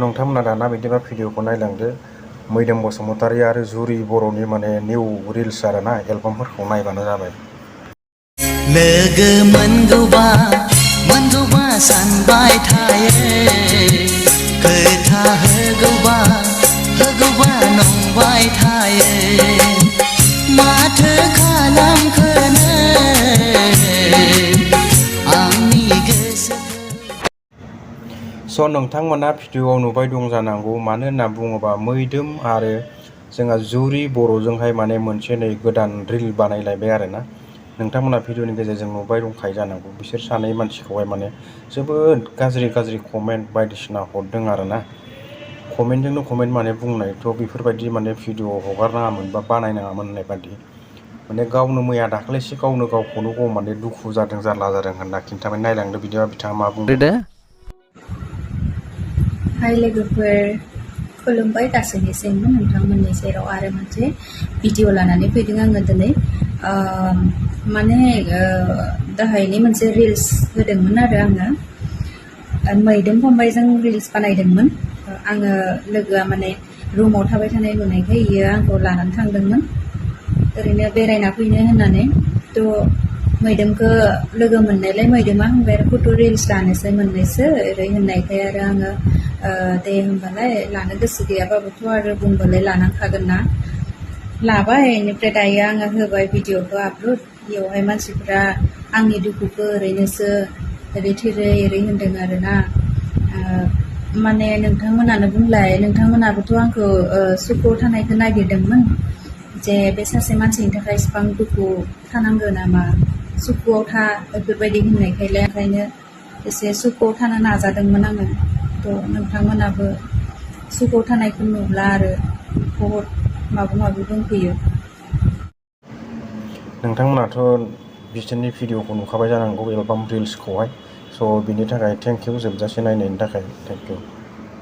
नोंथांमोना दाना बिदिबा भिडिअखौ नायलांदो मैदोम बसुमतारी आरो जुरि बर'नि माने निउ रिल्स आरोना एलबामफोरखौ नायबानो जाबाय। लोगो मोनगौबा सानबाय थायो खोथा होगौबा नंबाय थायो माथो खालामखोनो आंनि गोसोखौ। नोंथांमोना भिडिअआव नुबाय दं जानांगौ, मानो होनना बुङोबा मैदोम आरो जोंहा जुरि बर'जोंहाय माने मोनसे नै गोदान रिल बानायलायबाय आरोना। नोंथांमोना भिडिअनि गेजेरजों नुबाय दंखायो जानांगौ। बिसोर सानै मानसिखौहाय माने जोबोद गाज्रि कमेन्ट बायदिसिना हरदों आरोना। कमेन्टजोंनो कमेन्ट माने बुंनायथ' बेफोरबायदि माने भिडिअ हगारनाङामोन बा बानायनाङामोन होननाय बायदि माने गावनो मैया दाख्लैसो गावखौनो गाव माने दुखु जादों जारला जादों होनना खिन्थाबाय। नायलांदो बिदिबा बिथाङा मा बुंदों। हाय लोगोफोर, खुलुमबाय गासैनिसिमबो नोंथांमोननि सेराव आरो मोनसे भिडिअ लानानै फैदों आङो दिनै। माने दाहायनि मोनसे रिल्स होदोंमोन आरो आङो मैदोम फंबायजों रिल्स बानायदोंमोन। आङो लोगोआ माने रुमाव थाबाय थानाय नुनायखाय बियो आंखौ लानानै थांदोंमोन ओरैनो बेरायना फैनो होननानै। मैदोमखौ लोगो मोननायलाय मैदोमा होनबाय आरो फट' रिल्स लानोसै मोननैसो ओरै होननायखाय आरो आङो दे होनबालाय लानो गोसो गैयाबाबोथ' आरो बुंबालाय लानांखागोन ना, लाबाय। बेनिफ्राय दायो आङो होबाय भिडिअखौ आपल'ड। बेयावहाय मानसिफ्रा आंनि दुखुखौ ओरैनोसो ओरै थोरै ओरै होनदों आरोना। माने नोंथांमोनानो बुंलाय, नोंथांमोनाबोथ' आंखौ सुखुआव थानायखौ नागिरदोंमोन जे बे सासे मानसिनि थाखाय इसिबां दुखु थानांगौ नामा, सुखुआव था बेफोरबायदि होननायखायलाय ओंखायनो एसे सुखुआव थानो नाजादोंमोन आङो। नोंथांमोनाबो सुखुआव थानायखौ नुब्ला आरो बहुद माबा बुंफैयो। नोंथांमोनाथ' बिसोरनि भिडिअखौ नुखाबाय जानांगौ, एलबाम रिल्सखौहाय। बिनि थाखाय थेंक इउ जोबजासे नायनायनि थाखाय, थेंक इउ।